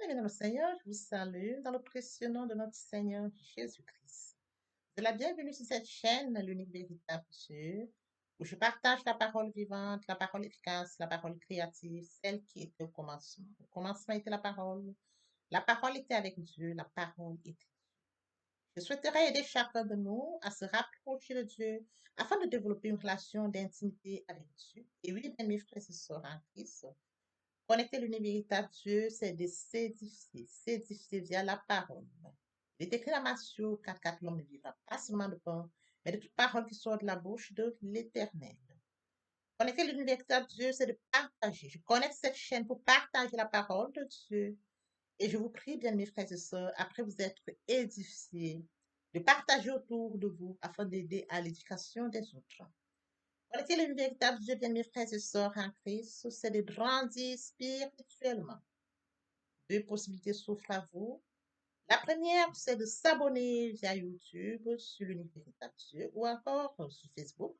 Bien, dans le Seigneur, je vous salue dans le précieux nom de notre Seigneur Jésus-Christ. De la bienvenue sur cette chaîne, l'unique véritable Dieu, où je partage la parole vivante, la parole efficace, la parole créative, celle qui était au commencement. Au commencement était la parole. La parole était avec Dieu, la parole était. Je souhaiterais aider chacun de nous à se rapprocher de Dieu afin de développer une relation d'intimité avec Dieu. Et oui, bien, mes frères et sœurs en Christ, connecter l'univers véritable Dieu, c'est de s'édifier via la parole. Il est écrit dans Matthieu 4, l'homme ne vivra pas seulement de pain, mais de toute parole qui sort de la bouche de l'Éternel. Connecter l'univers véritable Dieu, c'est de partager. Je connecte cette chaîne pour partager la parole de Dieu. Et je vous prie, bien mes frères et sœurs, après vous être édifiés, de partager autour de vous afin d'aider à l'éducation des autres. Connecter le véritable Dieu, bien mes frères et sœurs en Christ, c'est de grandir spirituellement. Deux possibilités s'offrent à vous. La première, c'est de s'abonner via YouTube sur l'univers véritable Dieu ou encore sur Facebook,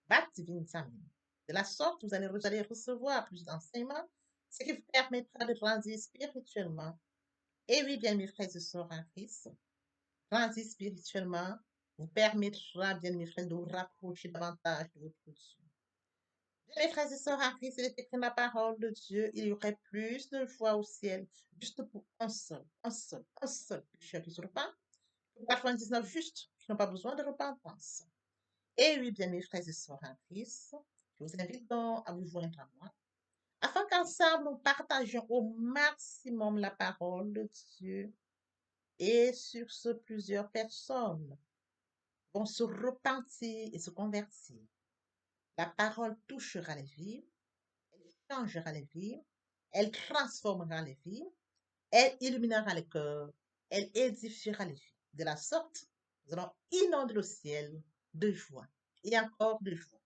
Bat Divine Family. De la sorte, vous allez recevoir plus d'enseignements, ce qui vous permettra de grandir spirituellement. Et oui, bien mes frères et sœurs en Christ, grandir spirituellement vous permettra, bien mes frères, de vous rapprocher davantage de votre Dieu. Bien, mes frères et sœurs en Christ, il est écrit dans la parole de Dieu, il y aurait plus de joie au ciel, juste pour un seul pécheur qui se repent, pour 99 justes qui n'ont pas besoin de repentance. Et oui, bien, mes frères et sœurs en Christ, je vous invite donc à vous joindre à moi, afin qu'ensemble nous partagions au maximum la parole de Dieu. Et sur ce, plusieurs personnes vont se repentir et se convertir. La parole touchera les vies, elle changera les vies, elle transformera les vies, elle illuminera les cœurs, elle édifiera les vies. De la sorte, nous allons inonder le ciel de joie et encore de joie.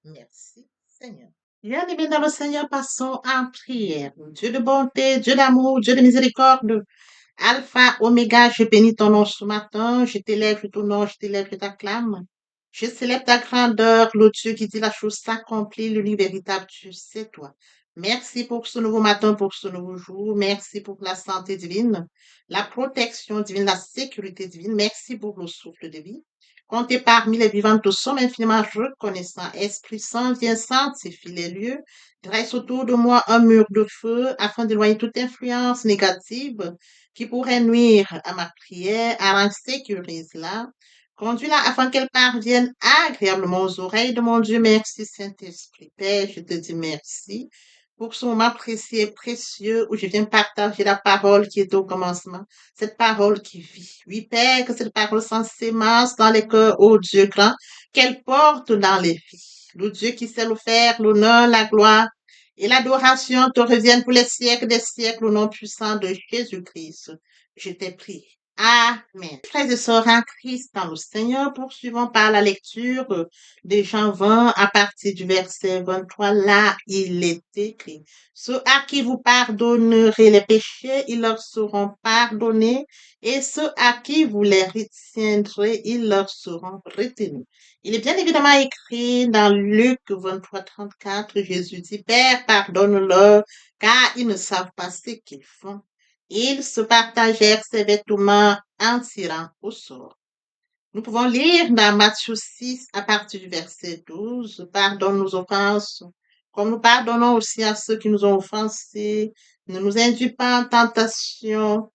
Merci, Seigneur. Bien-aimés dans le Seigneur, passons en prière. Dieu de bonté, Dieu d'amour, Dieu de miséricorde, Alpha, Oméga, je bénis ton nom ce matin, je t'élève, je t'honore, je t'élève, je t'acclame. Je célèbre ta grandeur, le Dieu qui dit la chose s'accomplit, l'univers véritable, Dieu, c'est toi. Merci pour ce nouveau matin, pour ce nouveau jour. Merci pour la santé divine, la protection divine, la sécurité divine. Merci pour le souffle de vie. Comptez parmi les vivants, nous sommes infiniment reconnaissants. Esprit Saint, viens sanctifier les lieux. Dresse autour de moi un mur de feu afin d'éloigner toute influence négative qui pourrait nuire à ma prière, à sécurise-la. Conduis-la afin qu'elle parvienne agréablement aux oreilles de mon Dieu. Merci, Saint-Esprit. Père, je te dis merci pour ce moment précieux et précieux où je viens partager la parole qui est au commencement, cette parole qui vit. Oui, Père, que cette parole s'en sémence dans les cœurs, ô Dieu grand, qu'elle porte dans les vies. Le Dieu qui sait le faire, l'honneur, la gloire et l'adoration te reviennent pour les siècles des siècles au nom puissant de Jésus-Christ. Je t'ai pris. Amen. Frères et sœurs en Christ dans le Seigneur, poursuivons par la lecture de Jean 20 à partir du verset 23. Là, il est écrit, ceux à qui vous pardonnerez les péchés, ils leur seront pardonnés, et ceux à qui vous les retiendrez, ils leur seront retenus. Il est bien évidemment écrit dans Luc 23, 34, Jésus dit, Père, pardonne-leur, car ils ne savent pas ce qu'ils font. Ils se partagèrent ses vêtements en tirant au sort. Nous pouvons lire dans Matthieu 6 à partir du verset 12, pardonne nos offenses, comme nous pardonnons aussi à ceux qui nous ont offensés. Ne nous induis pas en tentation,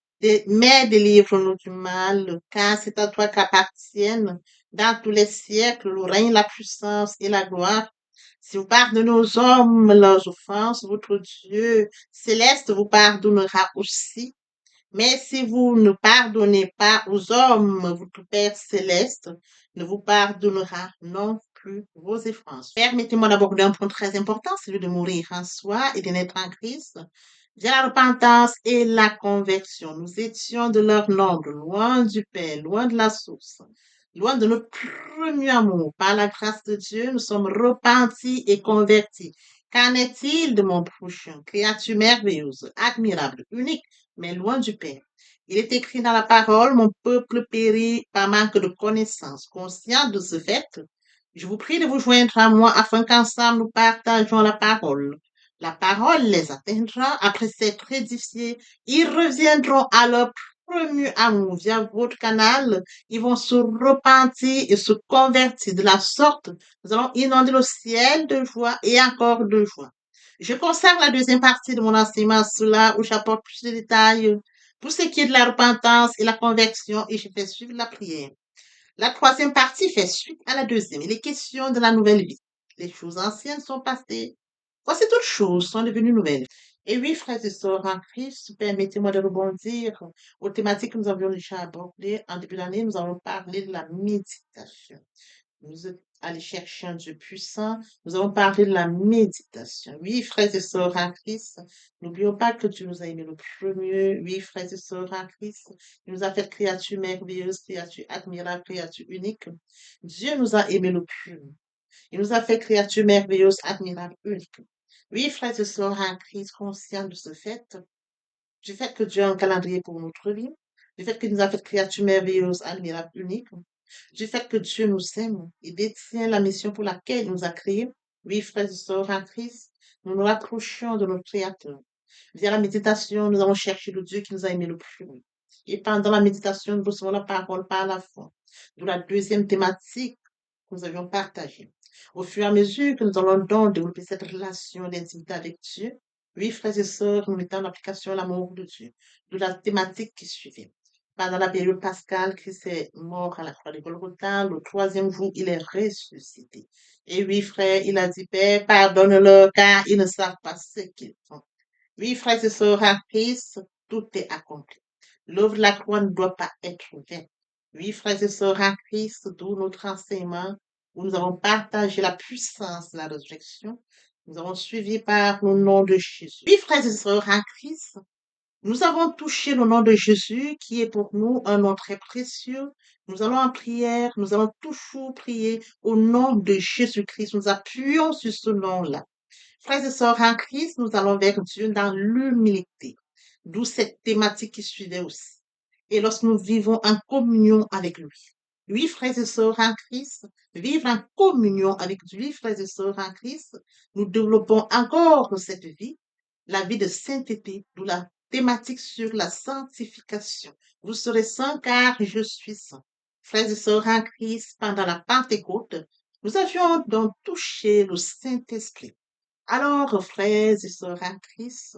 mais délivre-nous du mal, car c'est à toi qu'appartiennent dans tous les siècles le règne, la puissance et la gloire. Si vous pardonnez aux hommes leurs offenses, votre Dieu céleste vous pardonnera aussi. Mais si vous ne pardonnez pas aux hommes, votre Père céleste ne vous pardonnera non plus vos offenses. Permettez-moi d'aborder un point très important, celui de mourir en soi et de naître en Christ. Via la repentance et la conversion, nous étions de leur nombre, loin du Père, loin de la source, loin de notre premier amour. Par la grâce de Dieu, nous sommes repentis et convertis. Qu'en est-il de mon prochain? Créature merveilleuse, admirable, unique, mais loin du Père. Il est écrit dans la parole, mon peuple périt par manque de connaissance. Conscient de ce fait, je vous prie de vous joindre à moi afin qu'ensemble nous partagions la parole. La parole les atteindra après s'être édifiés. Ils reviendront à leur premier amour via votre canal. Ils vont se repentir et se convertir. De la sorte, nous allons inonder le ciel de joie et encore de joie. Je consacre la deuxième partie de mon enseignement à cela où j'apporte plus de détails pour ce qui est de la repentance et la conversion et je fais suivre la prière. La troisième partie fait suite à la deuxième. Il est question de la nouvelle vie. Les choses anciennes sont passées. Voici toutes choses sont devenues nouvelles. Et oui, frères et sœurs en Christ, permettez-moi de rebondir aux thématiques que nous avions déjà abordées. En début d'année, nous avons parlé de la méditation. Nous êtes allés chercher un Dieu puissant. Nous avons parlé de la méditation. Oui, frères et sœurs en Christ, n'oublions pas que Dieu nous a aimés le premier. Oui, frères et sœurs en Christ, il nous a fait créature merveilleuse, créature admirable, créature unique. Dieu nous a aimés le premier. Il nous a fait créature merveilleuse, admirable, unique. Oui, frères et sœurs en Christ, conscients de ce fait, du fait que Dieu a un calendrier pour notre vie, du fait qu'il nous a fait créature merveilleuse, admirable, unique, du fait que Dieu nous aime et détient la mission pour laquelle il nous a créés. Oui, frères et sœurs en Christ, nous nous rapprochons de notre Créateur. Via la méditation, nous allons chercher le Dieu qui nous a aimés le plus. Et pendant la méditation, nous recevons la parole par la foi. De la deuxième thématique que nous avions partagée. Au fur et à mesure que nous allons donc développer cette relation d'intimité avec Dieu, oui, frères et sœurs, nous mettons en application l'amour de Dieu, de la thématique qui suivait. Pendant la période pascale, Christ est mort à la croix de Golgotha. Le troisième jour, il est ressuscité. Et oui, frère, il a dit, Père, pardonne-leur car ils ne savent pas ce qu'ils font. Oui, frères et sœurs, en Christ, tout est accompli. L'œuvre de la croix ne doit pas être vaine. Oui, frères et sœurs, en Christ, d'où notre enseignement, où nous avons partagé la puissance de la résurrection, nous avons suivi par le nom de Jésus. Oui, frères et sœurs, en Christ, nous avons touché le nom de Jésus, qui est pour nous un nom très précieux. Nous allons en prière, nous allons toujours prier au nom de Jésus-Christ. Nous appuyons sur ce nom-là. Frères et sœurs en Christ, nous allons vers Dieu dans l'humilité, d'où cette thématique qui suivait aussi. Et lorsque nous vivons en communion avec lui. Oui, frères et sœurs en Christ, vivre en communion avec lui, frères et sœurs en Christ, nous développons encore cette vie, la vie de sainteté, d'où la thématique sur la sanctification. Vous serez saints car je suis saint. Frères et sœurs en Christ, pendant la Pentecôte, nous avions donc touché le Saint-Esprit. Alors, frères et sœurs en Christ,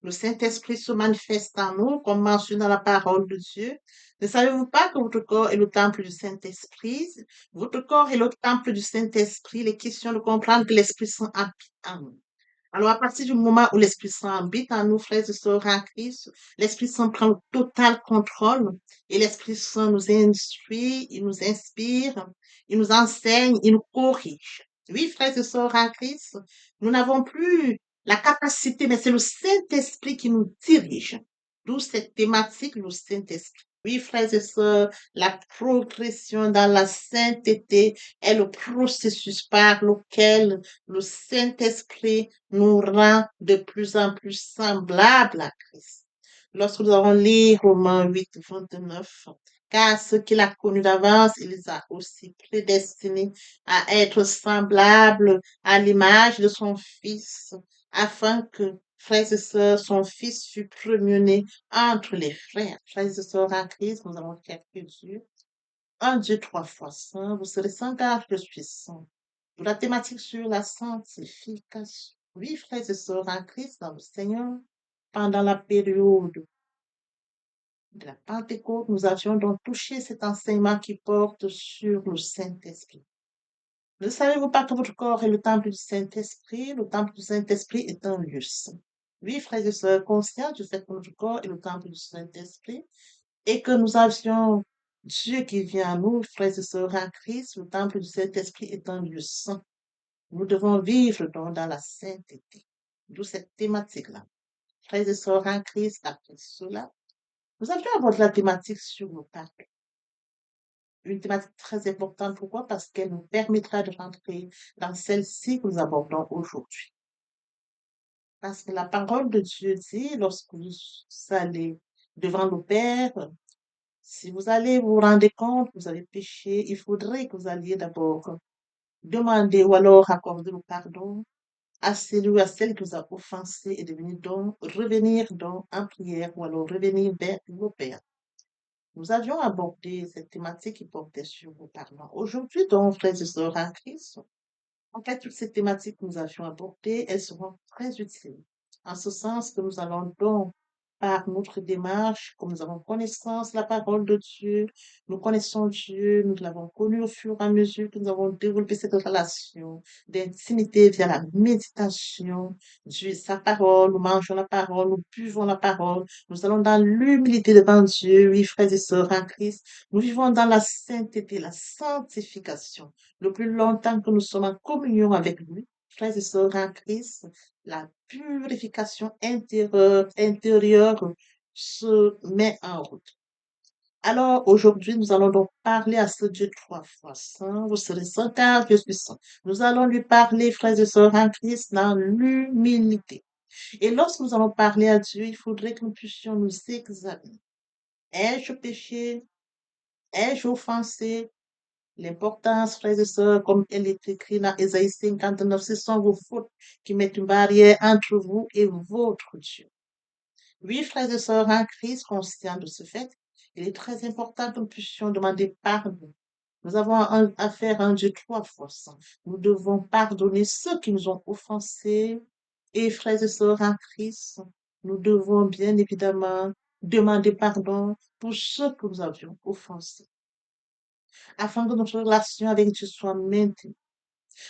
le Saint-Esprit se manifeste en nous, comme mentionné dans la parole de Dieu. Ne savez-vous pas que votre corps est le temple du Saint-Esprit? Votre corps est le temple du Saint-Esprit. Il est question de comprendre que l'Esprit Saint habite en nous. Alors, à partir du moment où l'Esprit Saint habite en nous, frères et sœurs en Christ, l'Esprit Saint prend le total contrôle et l'Esprit Saint nous instruit, il nous inspire, il nous enseigne, il nous corrige. Oui, frères et sœurs en Christ, nous n'avons plus la capacité, mais c'est le Saint-Esprit qui nous dirige. D'où cette thématique, le Saint-Esprit. Oui, frères et sœurs, la progression dans la sainteté est le processus par lequel le Saint-Esprit nous rend de plus en plus semblables à Christ. Lorsque nous allons lire Romains 8, 29, car ceux qu'il a connus d'avance, il les a aussi prédestinés à être semblables à l'image de son Fils, afin que, frères et sœurs, son Fils fût premier-né entre les frères. Frères et sœurs en Christ, nous allons faire que Dieu, un Dieu trois fois saint, vous serez saint car je suis saint. Pour la thématique sur la sanctification. Oui, frères et sœurs en Christ, dans le Seigneur, pendant la période de la Pentecôte, nous avions donc touché cet enseignement qui porte sur le Saint-Esprit. Ne savez-vous pas que votre corps est le temple du Saint-Esprit? Le temple du Saint-Esprit est un lieu saint. Oui, frères et sœurs, conscients du fait que notre corps est le temple du Saint-Esprit et que nous avions Dieu qui vient à nous, frères et sœurs en Christ, le temple du Saint-Esprit est un lieu saint. Nous devons vivre donc dans la sainteté. D'où cette thématique-là. Frères et sœurs en Christ, après cela, nous avions abordé la thématique sur le pardon. Une thématique très importante. Pourquoi? Parce qu'elle nous permettra de rentrer dans celle-ci que nous abordons aujourd'hui. Parce que la parole de Dieu dit, lorsque vous allez devant le Père, si vous allez vous rendre compte que vous avez péché, il faudrait que vous alliez d'abord demander ou alors accorder le pardon à celui ou à celle qui nous a offensés et de venir donc, revenir donc en prière ou alors revenir vers nos pères. Nous avions abordé cette thématique qui portait sur vos parents. Aujourd'hui, donc, frères et sœurs en Christ, en fait, toutes ces thématiques que nous avions abordées, elles seront très utiles. En ce sens que nous allons donc, par notre démarche, comme nous avons connaissance de la parole de Dieu, nous connaissons Dieu, nous l'avons connu au fur et à mesure que nous avons développé cette relation d'intimité via la méditation de sa parole, nous mangeons la parole, nous buvons la parole, nous allons dans l'humilité devant Dieu, oui, frères et sœurs en Christ, nous vivons dans la sainteté, la sanctification le plus longtemps que nous sommes en communion avec lui, frères et sœurs en Christ, la purification intérieure se met en route. Alors, aujourd'hui, nous allons donc parler à ce Dieu trois fois saint. Vous serez saint car je suis saint. Nous allons lui parler, frères et sœurs en Christ, dans l'humilité. Et lorsque nous allons parler à Dieu, il faudrait que nous puissions nous examiner. Ai-je péché? Ai-je offensé? L'importance, frères et sœurs, comme elle est écrite dans Ésaïe 59, ce sont vos fautes qui mettent une barrière entre vous et votre Dieu. Oui, frères et sœurs en Christ, conscients de ce fait, il est très important que nous puissions demander pardon. Nous avons affaire à un Dieu trois fois saint. Nous devons pardonner ceux qui nous ont offensés. Et frères et sœurs en Christ, nous devons bien évidemment demander pardon pour ceux que nous avions offensés afin que notre relation avec Dieu soit maintenue,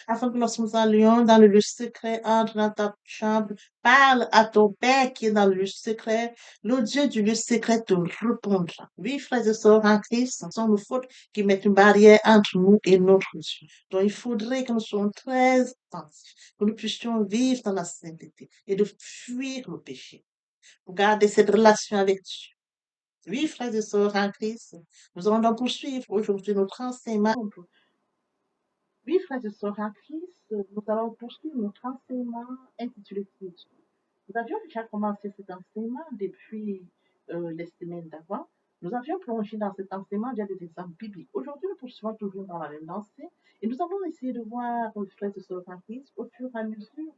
afin que lorsque nous allions dans le lieu secret, entre dans ta chambre, parle à ton Père qui est dans le lieu secret, le Dieu du lieu secret te répondra. Oui, frères et sœurs en Christ, ce sont nos fautes qui mettent une barrière entre nous et notre Dieu. Donc, il faudrait que nous soyons très attentifs, que nous puissions vivre dans la sainteté et de fuir le péché, pour garder cette relation avec Dieu. Oui, frères et sœurs en Christ, nous allons donc poursuivre aujourd'hui notre enseignement. Oui, frères et sœurs en Christ, nous allons poursuivre notre enseignement intitulé Quiétude. Nous avions déjà commencé cet enseignement depuis les semaines d'avant. Nous avions plongé dans cet enseignement via des exemples bibliques. Aujourd'hui, nous poursuivons toujours dans la même lancée et nous avons essayé de voir, frères et sœurs en Christ, au fur et à mesure,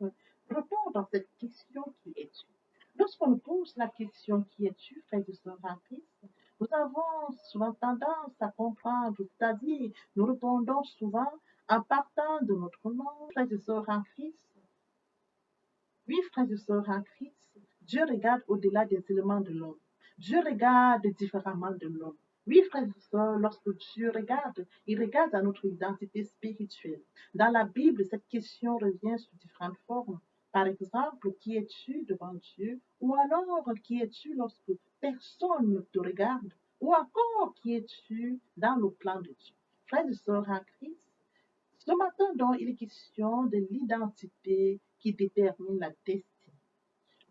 répondre à cette question qui est tu. Lorsqu'on nous pose la question qui es-tu, frères et sœurs en Christ, nous avons souvent tendance à comprendre, c'est-à-dire nous répondons souvent en partant de notre nom, frères et sœurs en Christ. Oui, frères et sœurs en Christ, Dieu regarde au-delà des éléments de l'homme. Dieu regarde différemment de l'homme. Oui, frères et sœurs, lorsque Dieu regarde, il regarde à notre identité spirituelle. Dans la Bible, cette question revient sous différentes formes. Par exemple, qui es-tu devant Dieu? Ou alors, qui es-tu lorsque personne ne te regarde? Ou encore, qui es-tu dans le plan de Dieu? Frères et sœurs en Christ, ce matin, donc, il est question de l'identité qui détermine la destinée.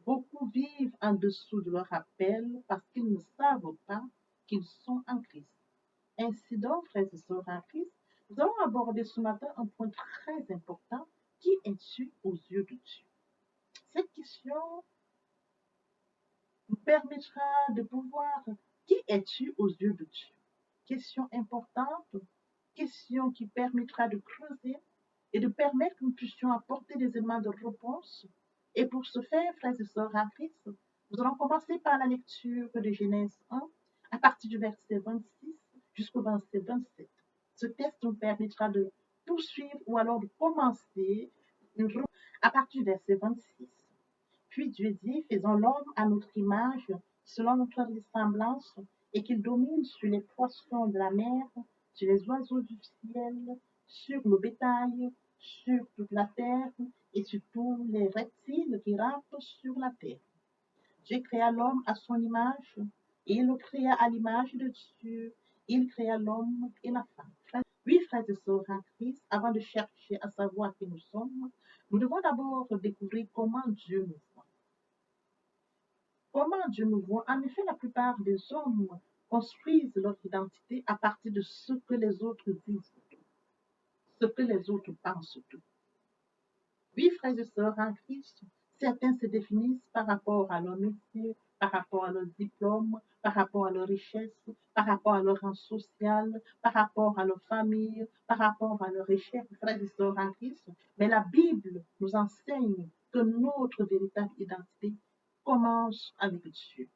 Beaucoup vivent en dessous de leur appel parce qu'ils ne savent pas qu'ils sont en Christ. Ainsi donc, frères et sœurs en Christ, nous allons aborder ce matin un point très important. Qui es-tu aux yeux de Dieu? Cette question nous permettra de pouvoir qui es-tu aux yeux de Dieu? Question importante, question qui permettra de creuser et de permettre que nous puissions apporter des éléments de réponse. Et pour ce faire, frères et sœurs en Christ, nous allons commencer par la lecture de Genèse 1 à partir du verset 26 jusqu'au verset 27. Ce texte nous permettra de poursuivre ou alors de commencer à partir du verset 26. Puis Dieu dit, faisons l'homme à notre image, selon notre ressemblance, et qu'il domine sur les poissons de la mer, sur les oiseaux du ciel, sur le bétail, sur toute la terre, et sur tous les reptiles qui rampent sur la terre. Dieu créa l'homme à son image, et il le créa à l'image de Dieu. Il créa l'homme et la femme. Oui, frères et sœurs en Christ, avant de chercher à savoir qui nous sommes, nous devons d'abord découvrir comment Dieu nous voit. Comment Dieu nous voit? En effet, la plupart des hommes construisent leur identité à partir de ce que les autres disent, ce que les autres pensent d'eux. Oui, frères et sœurs en Christ, Certains se définissent par rapport à leur métier, par rapport à leur diplôme, par rapport à leur richesse, par rapport à leur rang social, par rapport à leur famille, par rapport à leur recherche, frères et sœurs en Christ. Mais la Bible nous enseigne que notre véritable identité commence avec Dieu.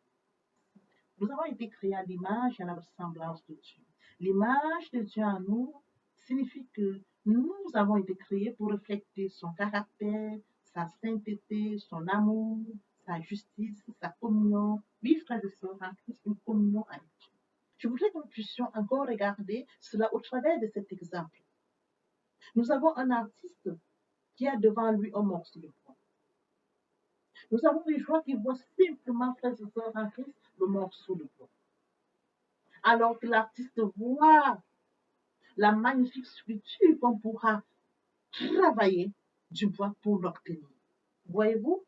Nous avons été créés à l'image et à la ressemblance de Dieu. L'image de Dieu en nous signifie que nous avons été créés pour refléter son caractère, sa sainteté, son amour, sa justice, sa communion. Oui, frères et sœurs, en Christ, une communion avec Dieu. Je voudrais que nous puissions encore regarder cela au travers de cet exemple. Nous avons un artiste qui a devant lui un morceau de bois. Nous avons des gens qui voient simplement, frères et sœurs, en Christ, le morceau de bois. Alors que l'artiste voit la magnifique sculpture qu'on pourra travailler du bois pour l'obtenir. Voyez-vous,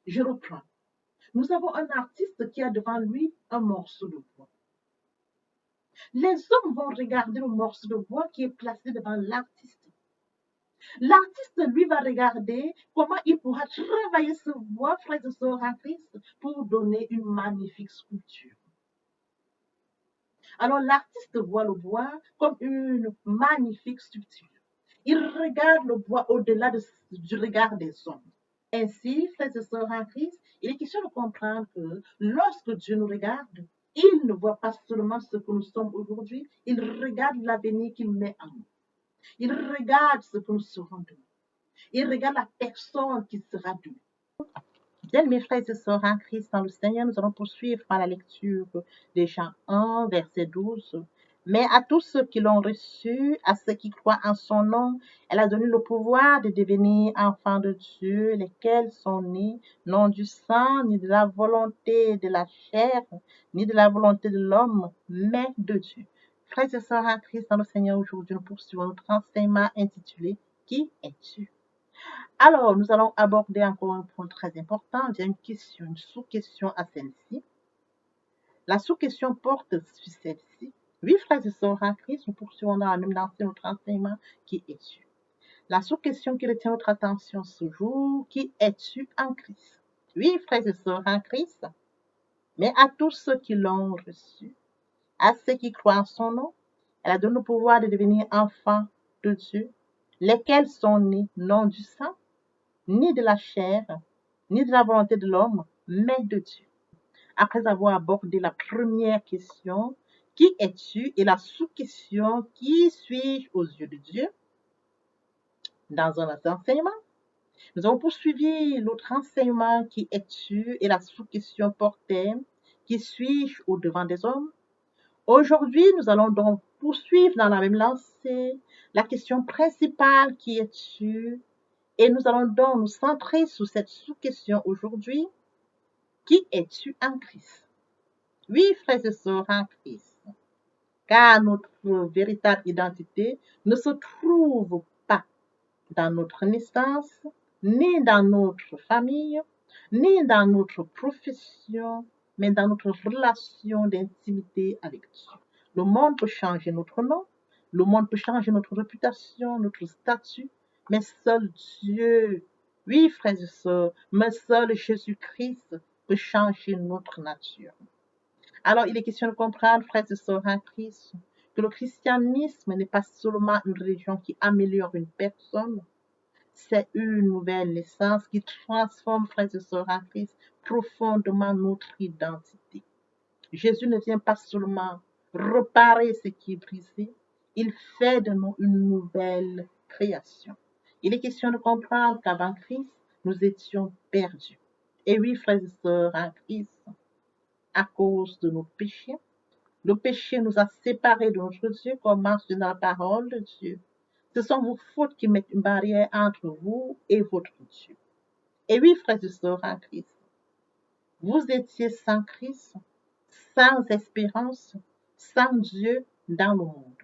je reprends. Nous avons un artiste qui a devant lui un morceau de bois. Les hommes vont regarder le morceau de bois qui est placé devant l'artiste. L'artiste, lui, va regarder comment il pourra travailler ce bois, frères et sœurs en Christ, pour donner une magnifique sculpture. Alors l'artiste voit le bois comme une magnifique sculpture. Il regarde le bois au-delà du regard des hommes. Ainsi, frères et sœurs en Christ, il est question de comprendre que lorsque Dieu nous regarde, il ne voit pas seulement ce que nous sommes aujourd'hui, il regarde l'avenir qu'il met en nous. Il regarde ce que nous serons demain. Il regarde la personne qui sera demain. Bien, mes frères et sœurs en Christ, dans le Seigneur, nous allons poursuivre par la lecture de Jean 1, verset 12. Mais à tous ceux qui l'ont reçu, à ceux qui croient en son nom, elle a donné le pouvoir de devenir enfants de Dieu, lesquels sont nés non du sang, ni de la volonté de la chair, ni de la volonté de l'homme, mais de Dieu. Frères et sœurs en Christ, dans le Seigneur, aujourd'hui, nous poursuivons notre enseignement intitulé Qui es-tu? Alors, nous allons aborder encore un point très important. Il y a une question, une sous-question à celle-ci. La sous-question porte sur celle-ci. Oui, frères et sœurs en Christ, nous poursuivons dans la même lancée notre enseignement. Qui es-tu? La sous-question qui retient notre attention ce jour, qui es-tu en Christ? Oui, frères et sœurs en Christ, mais à tous ceux qui l'ont reçu, à ceux qui croient en son nom, elle a donné le pouvoir de devenir enfants de Dieu, lesquels sont nés non du sang, ni de la chair, ni de la volonté de l'homme, mais de Dieu. Après avoir abordé la première question, qui es-tu, et la sous-question, qui suis-je aux yeux de Dieu, dans un autre enseignement, nous avons poursuivi l'autre enseignement, qui es-tu, et la sous-question portait, qui suis-je au devant des hommes. Aujourd'hui, nous allons donc poursuivre dans la même lancée la question principale, qui es-tu, et nous allons donc nous centrer sur cette sous-question aujourd'hui. Qui es-tu en Christ? Oui, frères et sœurs en Christ. Car notre véritable identité ne se trouve pas dans notre naissance, ni dans notre famille, ni dans notre profession, mais dans notre relation d'intimité avec Dieu. Le monde peut changer notre nom, le monde peut changer notre réputation, notre statut, mais seul Dieu, oui, frères et sœurs, mais seul Jésus-Christ peut changer notre nature. Alors, il est question de comprendre, frères et sœurs en Christ, que le christianisme n'est pas seulement une religion qui améliore une personne, c'est une nouvelle naissance qui transforme, frères et sœurs en Christ, profondément notre identité. Jésus ne vient pas seulement réparer ce qui est brisé, il fait de nous une nouvelle création. Il est question de comprendre qu'avant Christ, nous étions perdus. Et oui, frères et sœurs en Christ, à cause de nos péchés, le péché nous a séparés de notre Dieu, comme mentionné dans la parole de Dieu. Ce sont vos fautes qui mettent une barrière entre vous et votre Dieu. Et oui, frères et sœurs en Christ, vous étiez sans Christ, sans espérance, sans Dieu dans le monde.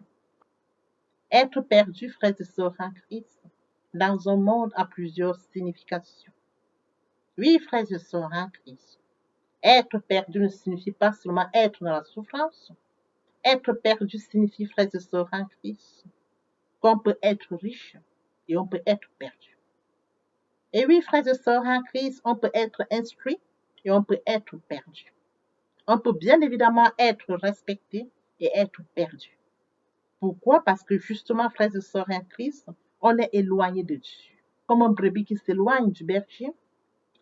Être perdu, frères et sœurs en Christ, dans un monde a plusieurs significations. Oui, frères et sœurs en Christ, être perdu ne signifie pas seulement être dans la souffrance. Être perdu signifie, frères et sœurs en Christ, qu'on peut être riche et on peut être perdu. Et oui, frères et sœurs en Christ, on peut être instruit et on peut être perdu. On peut bien évidemment être respecté et être perdu. Pourquoi? Parce que justement, frères et sœurs en Christ, on est éloigné de Dieu. Comme un brebis qui s'éloigne du berger,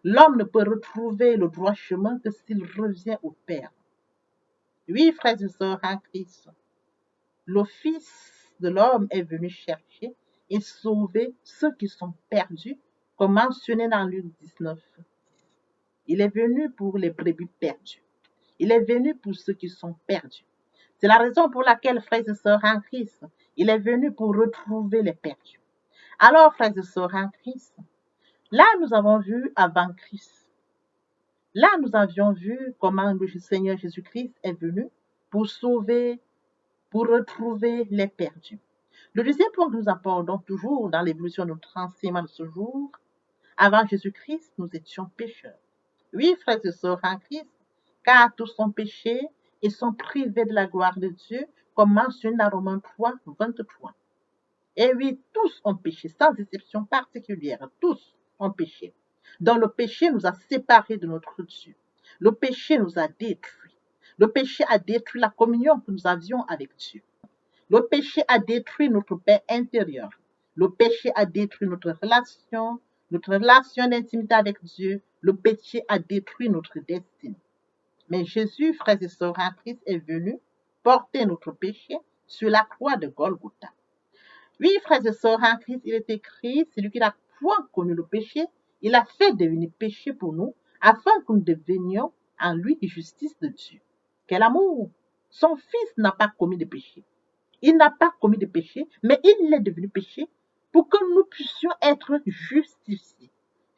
l'homme ne peut retrouver le droit chemin que s'il revient au Père. Oui, frères et sœurs en Christ, le Fils de l'homme est venu chercher et sauver ceux qui sont perdus, comme mentionné dans Luc 19. Il est venu pour les brebis perdues. Il est venu pour ceux qui sont perdus. C'est la raison pour laquelle, frères et sœurs en Christ, il est venu pour retrouver les perdus. Alors, frères et sœurs en Christ, là nous avons vu avant Christ. Là nous avions vu comment le Seigneur Jésus-Christ est venu pour sauver, pour retrouver les perdus. Le deuxième point que nous abordons toujours dans l'évolution de notre enseignement de ce jour, avant Jésus-Christ, nous étions pécheurs. Oui, frères et sœurs en Christ, car tous sont péchés et sont privés de la gloire de Dieu, comme mentionné dans Romains 3, 23. Et oui, tous ont péché, sans exception particulière, tous ont péché. Donc le péché nous a séparés de notre Dieu. Le péché nous a détruits. Le péché a détruit la communion que nous avions avec Dieu. Le péché a détruit notre paix intérieure. Le péché a détruit notre relation d'intimité avec Dieu. Le péché a détruit notre destinée. Mais Jésus, frères et sœurs en Christ, est venu porter notre péché sur la croix de Golgotha. Oui, frères et sœurs en Christ, il est écrit, celui qui n'a point connu le péché, il a fait devenir péché pour nous, afin que nous devenions en lui justice de Dieu. Quel amour! Son Fils n'a pas commis de péché. Il n'a pas commis de péché, mais il est devenu péché pour que nous puissions être justifiés.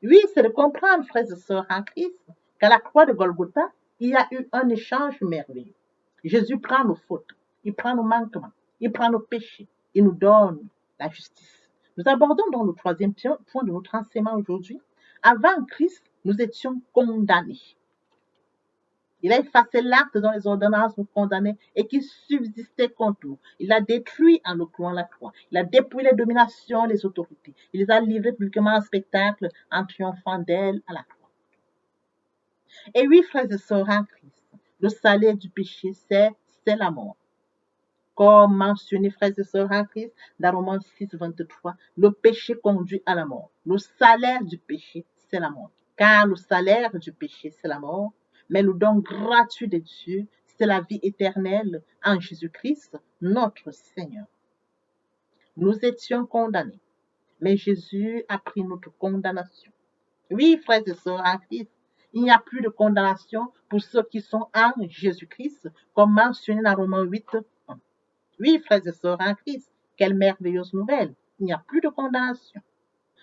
Oui, c'est de comprendre, frères et sœurs en Christ, qu'à la croix de Golgotha, il y a eu un échange merveilleux. Jésus prend nos fautes, il prend nos manquements, il prend nos péchés, il nous donne la justice. Nous abordons donc le troisième point de notre enseignement aujourd'hui. Avant Christ, nous étions condamnés. Il a effacé l'acte dont les ordonnances nous condamnaient et qui subsistait contre nous. Il l'a détruit en nous clouant la croix. Il a dépouillé les dominations, les autorités. Il les a livrées publiquement en spectacle en triomphant d'elles à la croix. Et oui, frères et sœurs en Christ, le salaire du péché, c'est la mort. Comme mentionné, frères et sœurs en Christ, dans Romains 6, 23, le péché conduit à la mort. Le salaire du péché, c'est la mort. Car le salaire du péché, c'est la mort, mais le don gratuit de Dieu, c'est la vie éternelle en Jésus-Christ, notre Seigneur. Nous étions condamnés, mais Jésus a pris notre condamnation. Oui, frères et sœurs en Christ, il n'y a plus de condamnation pour ceux qui sont en Jésus-Christ, comme mentionné dans Romains 8, 1. Oui, frères et sœurs en Christ, quelle merveilleuse nouvelle! Il n'y a plus de condamnation.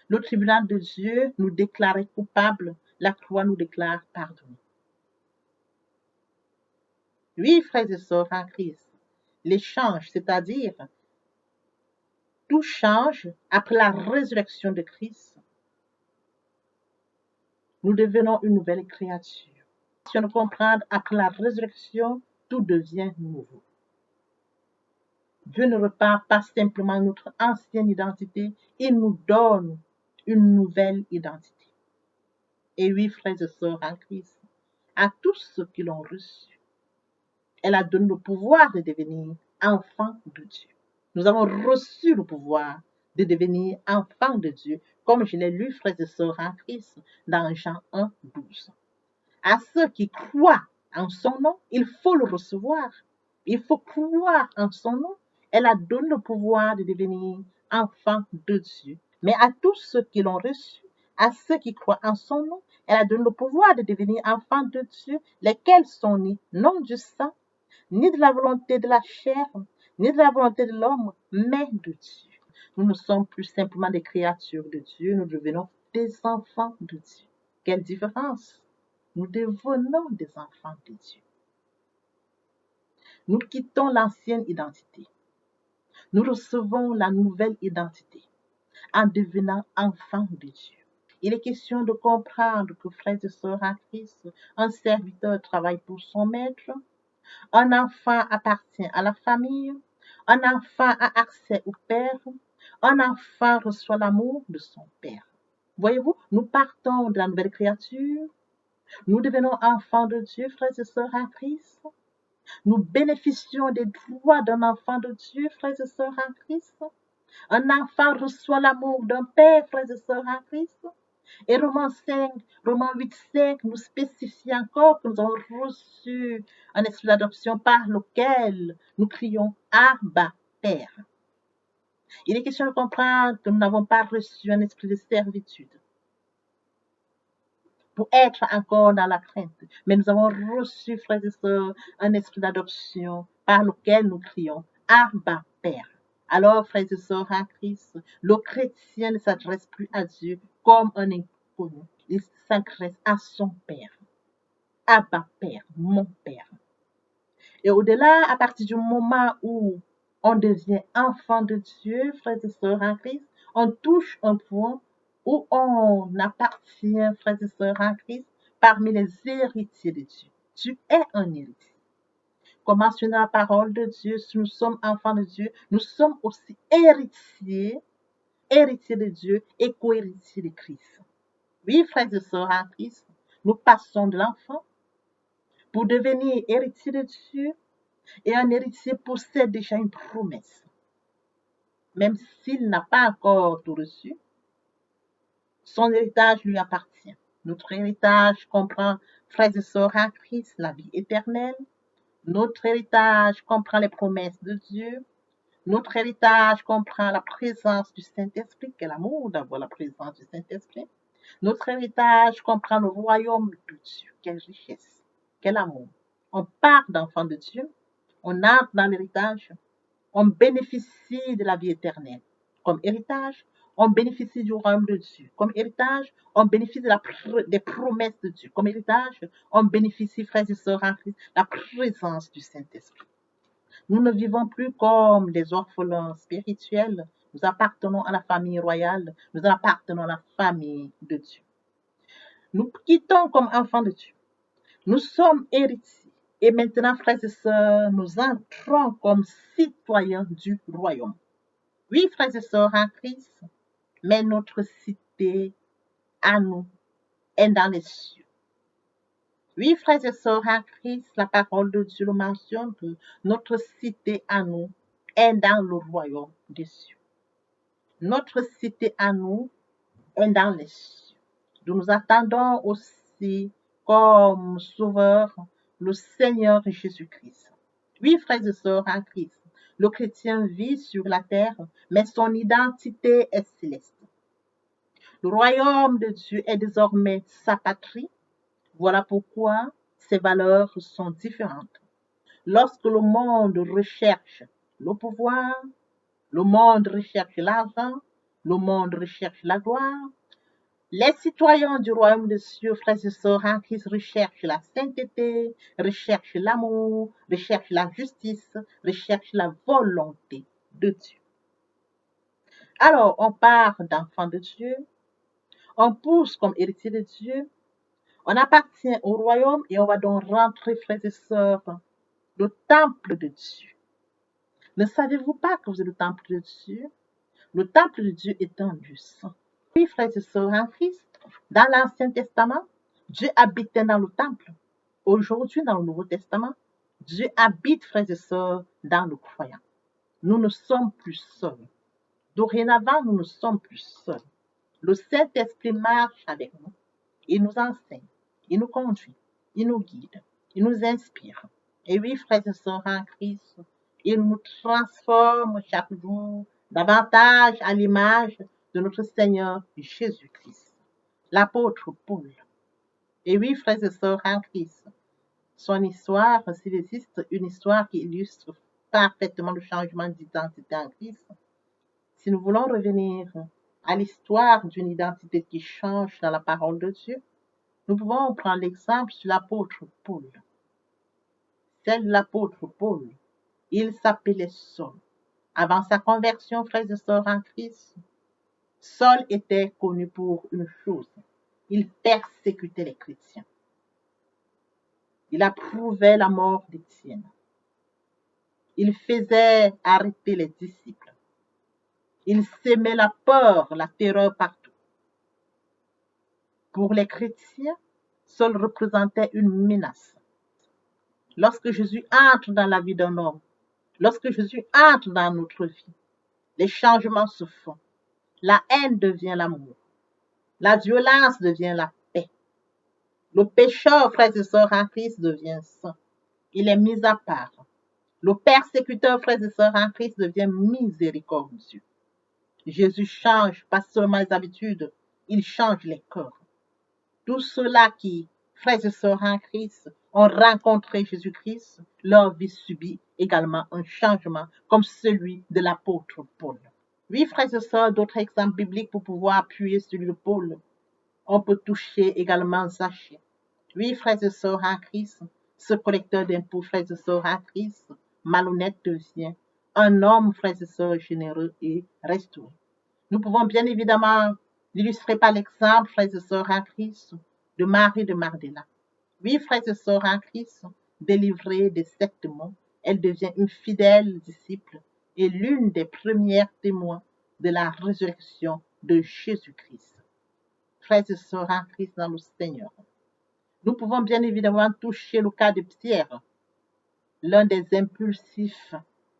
Le tribunal de Dieu nous déclarait coupables, la croix nous déclare pardonnés. Oui, frères et sœurs en Christ, l'échange, c'est-à-dire tout change après la résurrection de Christ. Nous devenons une nouvelle créature. Si on ne comprend après la résurrection, tout devient nouveau. Dieu ne repart pas simplement notre ancienne identité, il nous donne une nouvelle identité. Et oui, frères et sœurs en Christ, à tous ceux qui l'ont reçu, elle a donné le pouvoir de devenir enfants de Dieu. Nous avons reçu le pouvoir de devenir enfants de Dieu, comme je l'ai lu, frères et sœurs en Christ, dans Jean 1, 12. À ceux qui croient en son nom, il faut le recevoir. Il faut croire en son nom. Elle a donné le pouvoir de devenir enfants de Dieu. Mais à tous ceux qui l'ont reçu, à ceux qui croient en son nom, elle a donné le pouvoir de devenir enfants de Dieu, lesquels sont nés non du sang, ni de la volonté de la chair, ni de la volonté de l'homme, mais de Dieu. Nous ne sommes plus simplement des créatures de Dieu, nous devenons des enfants de Dieu. Quelle différence! Nous devenons des enfants de Dieu. Nous quittons l'ancienne identité. Nous recevons la nouvelle identité en devenant enfants de Dieu. Il est question de comprendre que, frères et sœurs en Christ, un serviteur travaille pour son maître, un enfant appartient à la famille, un enfant a accès au Père, un enfant reçoit l'amour de son Père. Voyez-vous, nous partons de la nouvelle créature, nous devenons enfants de Dieu, frères et sœurs en Christ. Nous bénéficions des droits d'un enfant de Dieu, frères et sœurs en Christ. Un enfant reçoit l'amour d'un père, frères et sœurs en Christ. Et Romains 8, 5 nous spécifie encore que nous avons reçu un esprit d'adoption par lequel nous crions Abba, Père. Il est question de comprendre que nous n'avons pas reçu un esprit de servitude pour être encore dans la crainte, mais nous avons reçu, frères et sœurs, un esprit d'adoption par lequel nous crions Abba, Père. Alors, frères et sœurs en Christ, le chrétien ne s'adresse plus à Dieu comme un inconnu. Il s'adresse à son Père. Abba, Père, mon Père. Et au-delà, à partir du moment où on devient enfant de Dieu, frères et sœurs en Christ, on touche un point où on appartient, frères et sœurs en Christ, parmi les héritiers de Dieu. Tu es un héritier. Comme mentionné la parole de Dieu, si nous sommes enfants de Dieu, nous sommes aussi héritiers, héritiers de Dieu et co-héritiers de Christ. Oui, frères et sœurs en Christ, nous passons de l'enfant pour devenir héritier de Dieu, et un héritier possède déjà une promesse. Même s'il n'a pas encore tout reçu, son héritage lui appartient. Notre héritage comprend, frères et sœurs en Christ, la vie éternelle. Notre héritage comprend les promesses de Dieu. Notre héritage comprend la présence du Saint-Esprit, quel amour d'avoir la présence du Saint-Esprit. Notre héritage comprend le royaume de Dieu, quelle richesse, quel amour. On part d'enfants de Dieu, on entre dans l'héritage, on bénéficie de la vie éternelle. Comme héritage, on bénéficie du royaume de Dieu. Comme héritage, on bénéficie des promesses de Dieu. Comme héritage, on bénéficie, frères et sœurs en Christ, la présence du Saint-Esprit. Nous ne vivons plus comme des orphelins spirituels. Nous appartenons à la famille royale. Nous appartenons à la famille de Dieu. Nous quittons comme enfants de Dieu. Nous sommes héritiers. Et maintenant, frères et sœurs, nous entrons comme citoyens du royaume. Oui, frères et sœurs en Christ, mais notre cité à nous est dans les cieux. Oui, frères et sœurs en Christ, la parole de Dieu le mentionne que notre cité à nous est dans le royaume des cieux. Notre cité à nous est dans les cieux. Nous attendons aussi comme sauveur le Seigneur Jésus-Christ. Oui, frères et sœurs en Christ, le chrétien vit sur la terre, mais son identité est céleste. Le royaume de Dieu est désormais sa patrie. Voilà pourquoi ses valeurs sont différentes. Lorsque le monde recherche le pouvoir, le monde recherche l'argent, le monde recherche la gloire, les citoyens du royaume de Dieu, frères et sœurs en Christ, recherchent la sainteté, recherchent l'amour, recherchent la justice, recherchent la volonté de Dieu. Alors, on part d'enfants de Dieu, on pousse comme héritier de Dieu, on appartient au royaume et on va donc rentrer, frères et sœurs, le temple de Dieu. Ne savez-vous pas que vous êtes le temple de Dieu? Le temple de Dieu est un lieu saint. Oui, frères et sœurs en Christ, dans l'Ancien Testament, Dieu habitait dans le temple. Aujourd'hui, dans le Nouveau Testament, Dieu habite, frères et sœurs, dans le croyant. Nous ne sommes plus seuls. Dorénavant, nous ne sommes plus seuls. Le Saint-Esprit marche avec nous. Il nous enseigne, il nous conduit, il nous guide, il nous inspire. Et oui, frères et sœurs en Christ, il nous transforme chaque jour davantage à l'image de notre Seigneur Jésus-Christ. L'apôtre Paul. Et oui, frères et sœurs en Christ, son histoire, s'il existe une histoire qui illustre parfaitement le changement d'identité en Christ, si nous voulons revenir à l'histoire d'une identité qui change dans la parole de Dieu, nous pouvons prendre l'exemple sur l'apôtre Paul. Celle de l'apôtre Paul, il s'appelait Saul. Avant sa conversion, frères et sœurs en Christ, Saul était connu pour une chose. Il persécutait les chrétiens. Il approuvait la mort d'Étienne. Il faisait arrêter les disciples. Il sémait la peur, la terreur partout. Pour les chrétiens, seul représentait une menace. Lorsque Jésus entre dans la vie d'un homme, lorsque Jésus entre dans notre vie, les changements se font. La haine devient l'amour. La violence devient la paix. Le pécheur, frères et sœurs, en Christ devient saint. Il est mis à part. Le persécuteur, frères et sœurs, en Christ devient miséricordieux. Jésus change pas seulement les habitudes, il change les corps. Tous ceux-là qui, frères et sœurs en Christ, ont rencontré Jésus-Christ, leur vie subit également un changement comme celui de l'apôtre Paul. Oui, frères et sœurs, d'autres exemples bibliques pour pouvoir appuyer celui de Paul. On peut toucher également Zachée. Oui, frères et sœurs en Christ, ce collecteur d'impôts, frères et sœurs en Christ, malhonnête devient un homme, frères et sœurs, généreux et restauré. Nous pouvons bien évidemment l'illustrer par l'exemple, frères et sœurs en Christ, de Marie de Magdala. Oui, frères et sœurs en Christ, délivrée des 7 démons, elle devient une fidèle disciple et l'une des premières témoins de la résurrection de Jésus-Christ. Frères et sœurs en Christ dans le Seigneur. Nous pouvons bien évidemment toucher le cas de Pierre, l'un des impulsifs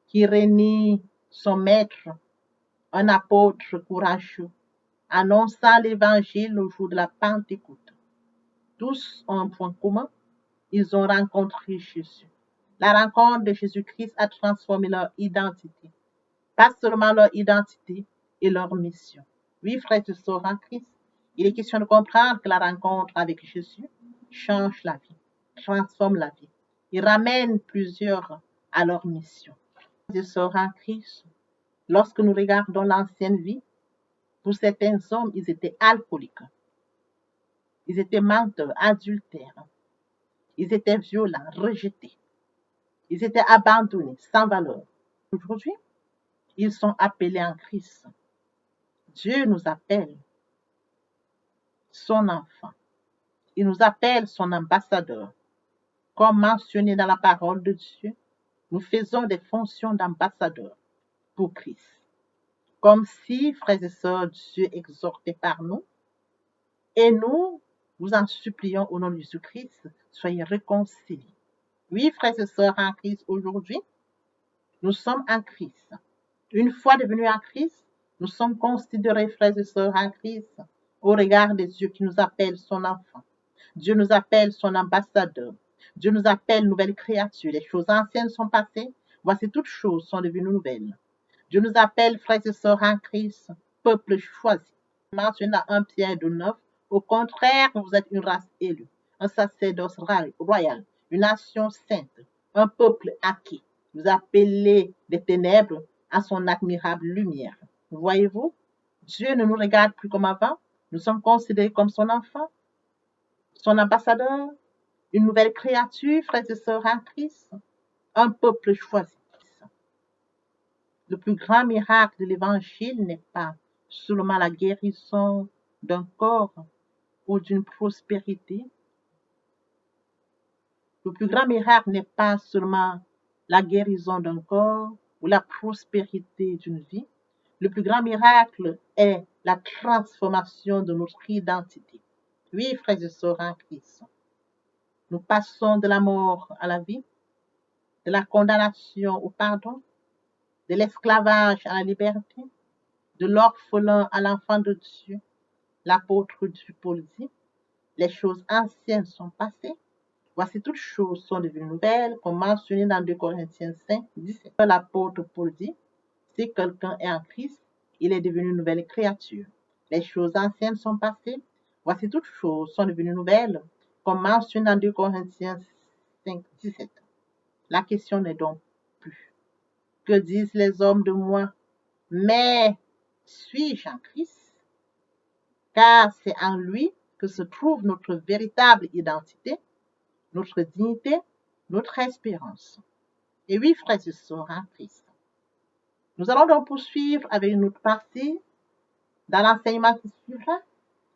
qui réunit son maître, un apôtre courageux, annonçant l'évangile le jour de la Pentecôte. Tous ont un point commun, ils ont rencontré Jésus. La rencontre de Jésus-Christ a transformé leur identité, pas seulement leur identité et leur mission. Oui, frères et sœurs en Christ, il est question de comprendre que la rencontre avec Jésus change la vie, transforme la vie. Il ramène plusieurs à leur mission. Frères et sœurs en Christ, lorsque nous regardons l'ancienne vie, pour certains hommes, ils étaient alcooliques, ils étaient menteurs, adultères, ils étaient violents, rejetés, ils étaient abandonnés, sans valeur. Aujourd'hui, ils sont appelés en Christ. Dieu nous appelle son enfant. Il nous appelle son ambassadeur. Comme mentionné dans la parole de Dieu, nous faisons des fonctions d'ambassadeur pour Christ. Comme si, frères et sœurs, Dieu exhortait par nous. Et nous, vous en supplions au nom de Jésus-Christ, soyez réconciliés. Oui, frères et sœurs en Christ, aujourd'hui, nous sommes en Christ. Une fois devenus en Christ, nous sommes considérés, frères et sœurs en Christ, au regard de Dieu qui nous appelle son enfant. Dieu nous appelle son ambassadeur. Dieu nous appelle nouvelle créature. Les choses anciennes sont passées. Voici toutes choses sont devenues nouvelles. Dieu nous appelle, frères et sœurs en Christ, peuple choisi. Mentionné dans 1 Pierre 2,9. Au contraire, vous êtes une race élue, un sacerdoce royal, une nation sainte, un peuple acquis. Vous appelez des ténèbres à son admirable lumière. Voyez-vous, Dieu ne nous regarde plus comme avant. Nous sommes considérés comme son enfant, son ambassadeur, une nouvelle créature, frères et sœurs en Christ, un peuple choisi. Le plus grand miracle de l'Évangile n'est pas seulement la guérison d'un corps ou d'une prospérité. Le plus grand miracle n'est pas seulement la guérison d'un corps ou la prospérité d'une vie. Le plus grand miracle est la transformation de notre identité. Oui, frères et sœurs en Christ, nous passons de la mort à la vie, de la condamnation au pardon, de l'esclavage à la liberté, de l'orphelin à l'enfant de Dieu. L'apôtre Paul dit, les choses anciennes sont passées, voici toutes choses sont devenues nouvelles, comme mentionné dans 2 Corinthiens 5, 17. L'apôtre Paul dit, si quelqu'un est en Christ, il est devenu une nouvelle créature. Les choses anciennes sont passées, voici toutes choses sont devenues nouvelles, comme mentionné dans 2 Corinthiens 5, 17. La question n'est donc plus, que disent les hommes de moi, mais suis-je en Christ? Car c'est en lui que se trouve notre véritable identité, notre dignité, notre espérance. Et oui, frères et sœurs en Christ. Nous allons donc poursuivre avec notre partie dans l'enseignement qui suivra.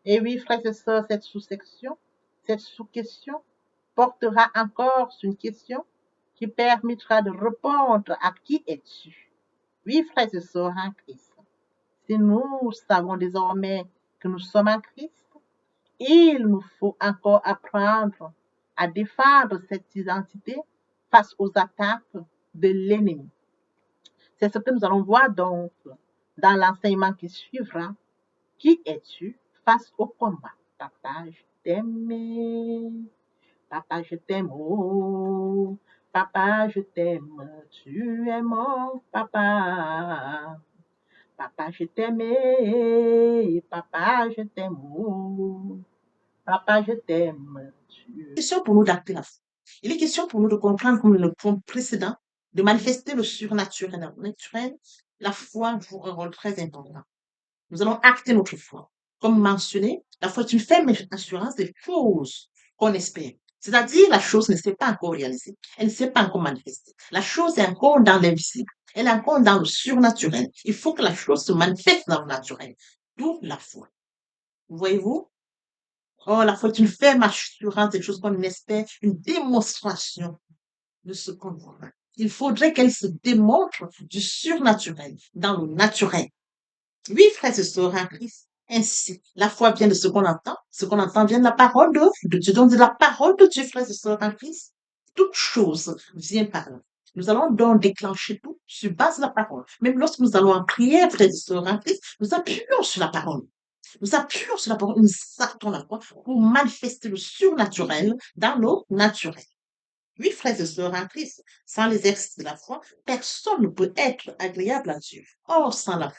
Et oui, frères et sœurs, cette sous-section, cette sous-question portera encore sur une question qui permettra de répondre à qui es-tu? Oui, frères et sœurs en Christ. Si nous savons désormais que nous sommes en Christ, il nous faut encore apprendre à défendre cette identité face aux attaques de l'ennemi. C'est ce que nous allons voir donc dans l'enseignement qui suivra. Qui es-tu face au combat? Papa, je t'aime. Papa, je t'aime. Oh, papa, je t'aime. Tu es mon papa. Papa, je t'aime. Papa, je t'aime. Oh, papa, je t'aime. Question pour nous d'acter la foi. Il est question pour nous de comprendre, comme le point précédent, de manifester le surnaturel. La foi joue un rôle très important. Nous allons acter notre foi. Comme mentionné, la foi est une ferme assurance des choses qu'on espère. C'est-à-dire, la chose ne s'est pas encore réalisée. Elle ne s'est pas encore manifestée. La chose est encore dans l'invisible. Elle est encore dans le surnaturel. Il faut que la chose se manifeste dans le naturel. D'où la foi. Voyez-vous? Oh, la foi est une ferme assurance des choses qu'on espère, une démonstration de ce qu'on voit. Il faudrait qu'elle se démontre du surnaturel dans le naturel. Oui, frères et sœurs en Christ. Ainsi, la foi vient de ce qu'on entend. Ce qu'on entend vient de la parole de Dieu. Donc, de la parole de Dieu, frères et sœurs en Christ. Toute chose vient par là. Nous allons donc déclencher tout sur base de la parole. Même lorsque nous allons en prière, frères et sœurs en Christ, nous appuyons sur la parole. Nous appuyons sur la parole, nous sortons la foi pour manifester le surnaturel dans le naturel. Oui, frères et sœurs en Christ, sans l'exercice de la foi, personne ne peut être agréable à Dieu. Or, sans la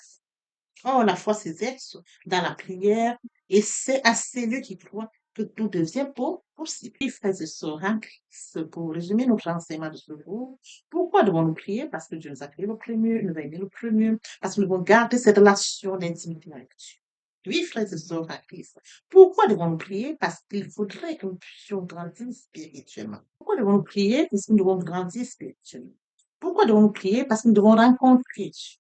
foi, la foi s'exerce dans la prière et c'est à celui qui croit que tout devient possible. Oui, frères et sœurs en Christ, pour résumer notre enseignement de ce jour, pourquoi devons-nous prier? Parce que Dieu nous a créé le premier, nous a aimé le premier, parce que nous devons garder cette relation d'intimité avec Dieu. Oui, frères et sœurs en Christ. Pourquoi devons-nous prier? Parce qu'il faudrait que nous puissions grandir spirituellement. Pourquoi devons-nous prier? Parce que nous devons grandir spirituellement. Pourquoi devons-nous prier? Parce que nous devons rencontrer Dieu.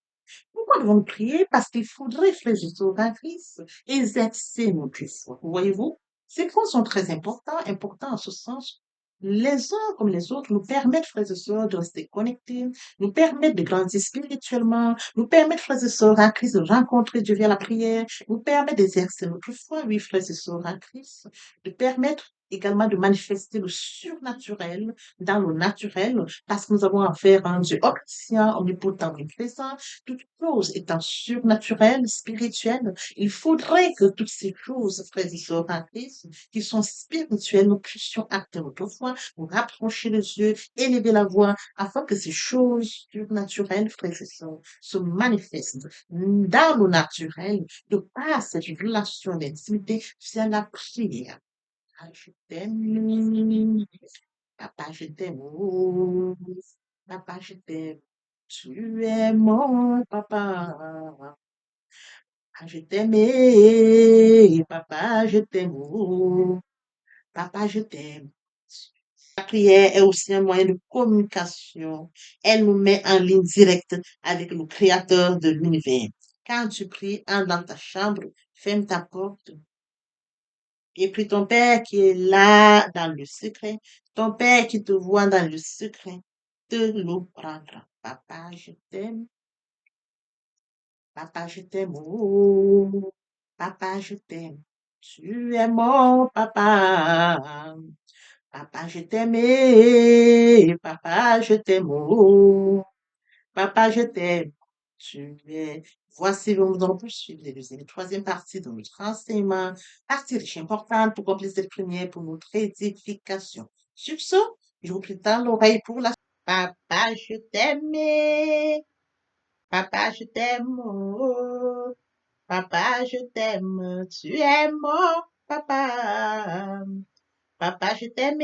Pourquoi devons-nous prier? Parce qu'il faudrait, frères et sœurs en Christ, exercer notre foi. Voyez-vous, ces points sont très importants en ce sens. Les uns comme les autres nous permettent, frères et sœurs, de rester connectés, nous permettent de grandir spirituellement, nous permettent, frères et sœurs en Christ, de rencontrer Dieu via la prière, nous permettent d'exercer notre foi, oui, frères et sœurs en Christ, de permettre également de manifester le surnaturel dans le naturel, parce que nous avons affaire à un Dieu omniscient, omnipotent, omniprésent, toute chose étant surnaturelle, spirituelle. Il faudrait que toutes ces choses, frères et sœurs en Christ, qui sont spirituelles, nous puissions acter notre foi, nous rapprocher les yeux, élever la voix, afin que ces choses surnaturelles, frères et sœurs, se manifestent dans le naturel, de par cette relation d'intimité via la prière. Ah, je t'aime, papa, je t'aime, oh, papa, je t'aime, tu es mon papa. Papa, je t'aime, papa, je t'aime, oh, papa, je t'aime. La prière est aussi un moyen de communication. Elle nous met en ligne directe avec le Créateur de l'univers. Quand tu pries, entre dans ta chambre, ferme ta porte, et puis ton Père qui est là dans le secret, ton Père qui te voit dans le secret, te le prendra. Papa, je t'aime. Papa, je t'aime. Oh, papa, je t'aime. Tu es mon papa. Papa, je t'aime. Papa, je t'aime. Oh, papa, je t'aime. Tu es. Voici, nous allons poursuivre les deuxième et troisième partie de notre enseignement. Partie riche importante pour compléter cette première pour notre édification. Sur ce, je vous prie dans l'oreille pour la. Papa, je t'aime. Papa, je t'aime. Oh, papa, je t'aime. Tu es mon papa. Papa, je t'aime.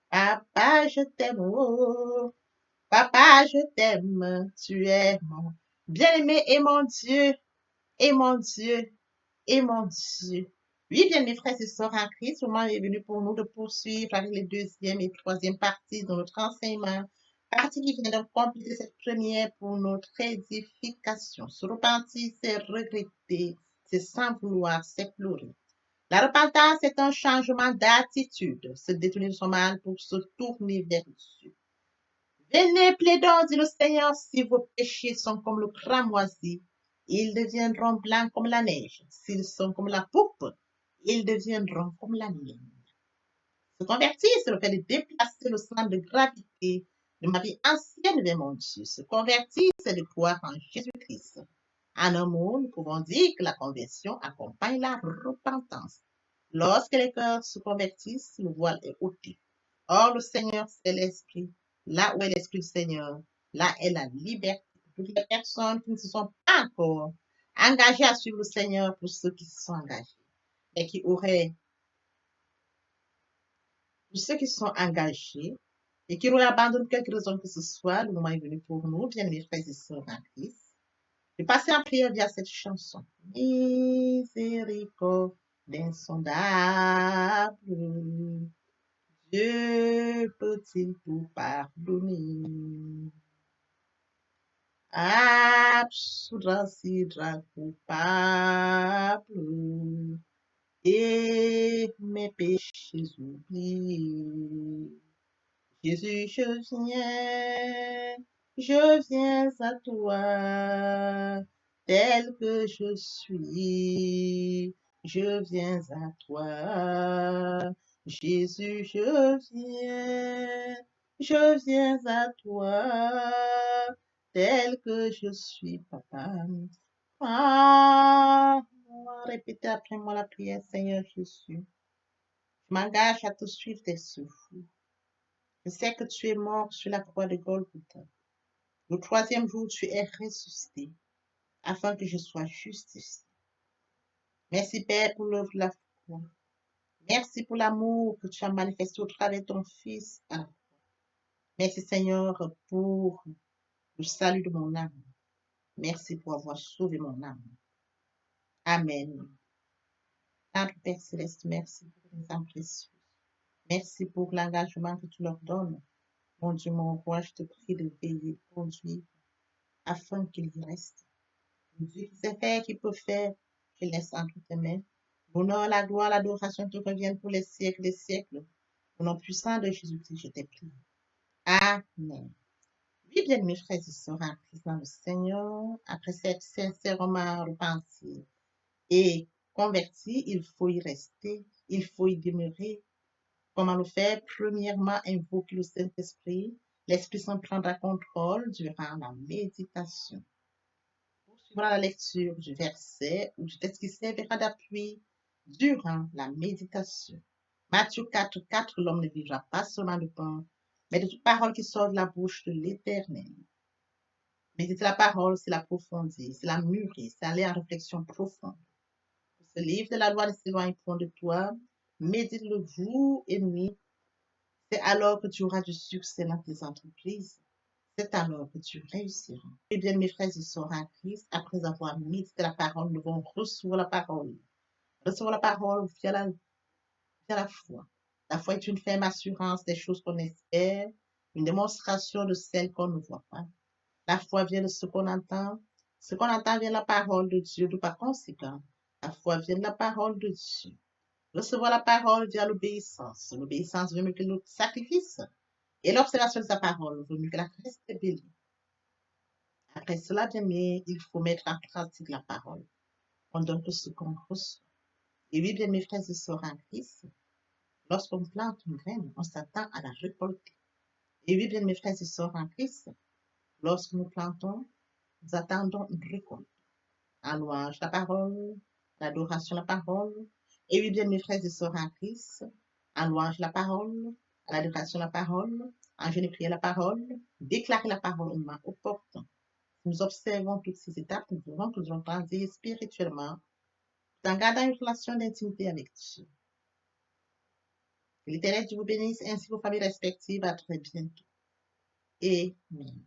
Papa, je t'aime. Oh, papa, je t'aime. Tu es mon bien-aimé et mon Dieu. Et mon Dieu. Et mon Dieu. Oui, bien mes frères et sœurs en Christ, le moment est venu pour nous de poursuivre avec les deuxième et troisième parties de notre enseignement. Partie qui vient de compléter cette première pour notre édification. Se repentir, c'est regretter, c'est sans vouloir, c'est pleurer. La repentance est un changement d'attitude, se détourner de son mal pour se tourner vers Dieu. Venez, plaidons, dit le Seigneur, si vos péchés sont comme le cramoisi, ils deviendront blancs comme la neige. S'ils sont comme la pourpre, Ils deviendront comme la mienne. Se convertir, c'est le fait de déplacer le centre de gravité de ma vie ancienne vers mon Dieu. Se convertir, c'est de croire en Jésus-Christ. En un mot, nous pouvons dire que la conversion accompagne la repentance. Lorsque les cœurs se convertissent, le voile est ôté. Or, le Seigneur, c'est l'Esprit. Là où est l'Esprit du Seigneur, là est la liberté. Pour toutes les personnes qui ne se sont pas encore engagées à suivre le Seigneur, pour ceux qui se sont engagés et qui auraient, pour ceux qui se sont engagés et qui auraient abandonné quelque raison que ce soit, le moment est venu pour nous, bien mes frères et sœurs en Christ, de passer en prière via cette chanson. Miséricorde insondable, Dieu peut-il tout pardonner? Absoudre si coupable et mes péchés oubliés. Jésus, je viens à toi, tel que je suis, je viens à toi. Jésus, je viens à toi, tel que je suis, papa. Ah, répétez après moi la prière, Seigneur Jésus. Je m'engage à te suivre tes souffles. Je sais que tu es mort sur la croix de Golgotha. Le troisième jour, tu es ressuscité afin que je sois justifié. Merci, Père, pour l'œuvre de la foi. Merci pour l'amour que tu as manifesté au travers de ton Fils. Merci, Seigneur, pour le salut de mon âme. Merci pour avoir sauvé mon âme. Amen. Notre Père Céleste, merci pour les âmes précieuses. Merci pour l'engagement que tu leur donnes. Mon Dieu, mon roi, je te prie de veiller, de conduire, afin qu'ils y restent. Dieu qui sait faire, qui peut faire, je laisse entre tes mains. L'honneur, la gloire, l'adoration te reviennent pour les siècles des siècles. Au nom puissant de Jésus-Christ, je t'ai prié. Amen. Oui, bien, mes frères et sœurs en Christ dans le Seigneur, après cette sincèrement repentie et converti, il faut y rester, il faut y demeurer. Comment le faire? Premièrement, invoquer le Saint-Esprit. L'Esprit Saint prendra contrôle durant la méditation. Poursuivra la lecture du verset ou du texte qui servira d'appui durant la méditation. Matthieu 4, 4, l'homme ne vivra pas seulement de pain, mais de toute parole qui sort de la bouche de l'Éternel. Méditer la parole, c'est l'approfondir, c'est la mûrir, c'est aller en réflexion profonde. Ce livre de la loi ne s'éloigne point de toi, médite-le jour et nuit. C'est alors que tu auras du succès dans tes entreprises. C'est alors que tu réussiras. Eh bien, mes frères et sœurs en Christ, après avoir médité la parole, nous devons recevoir la parole. Recevoir la parole via la foi. La foi est une ferme assurance des choses qu'on espère, une démonstration de celles qu'on ne voit pas. La foi vient de ce qu'on entend. Ce qu'on entend vient de la parole de Dieu. De par conséquent, la foi vient de la parole de Dieu. Recevoir la parole via l'obéissance. L'obéissance veut mieux que le sacrifice. Et l'observation de sa parole vaut mieux que la reste bélie. Après cela, bien aimé, il faut mettre en pratique la parole. On donne tout ce qu'on reçoit. Et oui, bien mes frères et sœurs en Christ, lorsqu'on plante une graine, on s'attend à la récolter. Et oui, bien mes frères et sœurs en Christ, lorsque nous plantons, nous attendons une récolte. En louange la parole, l'adoration la parole. Et oui, bien mes frères et sœurs en Christ, en louange la parole, à l'adoration la parole, en jeûne et prière la parole, déclarer la parole au moment opportun. Nous observons toutes ces étapes, nous verrons que nous allons grandir spirituellement en gardant une relation d'intimité avec Dieu. Que l'Éternel Dieu vous bénisse ainsi vos familles respectives. À très bientôt. Amen.